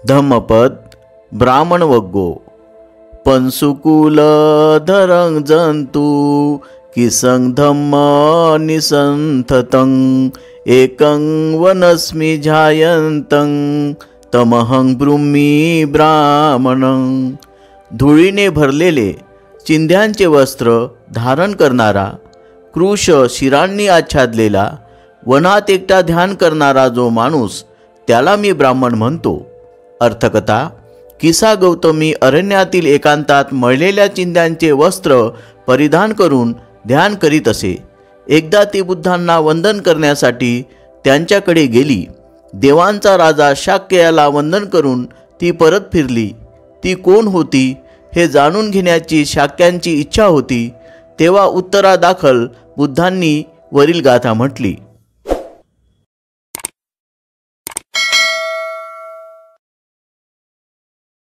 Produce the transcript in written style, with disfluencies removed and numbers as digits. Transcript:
धम्मपद ब्राह्मण वग्गो पंसुकुल धरंग जंतु किसंग धम्म निसंथतं एकं वनस्मि झायन्तं तमहं ब्रूमि ब्राह्मणं। धुळीने भरलेले चिंध्यांचे वस्त्र धारण करणारा, कृश शिरांनी आच्छादलेला, वनात एकटा ध्यान करणारा जो माणूस त्याला मी ब्राह्मण म्हणतो। अर्थकथा: किसा गौतमी अरण्यातील एकांतात मळलेल्या चिंध्यांचे वस्त्र परिधान करून ध्यान करीत असे। एकदा ती बुद्धांना वंदन करण्यासाठी त्यांच्याकडे गेली। देवांचा राजा शाक्य याला वंदन करून ती परत फिरली। ती कोण होती हे जाणून घेण्याची शाक्यांची इच्छा होती। तेव्हा उत्तरादाखल बुद्धांनी वरील गाथा म्हटली।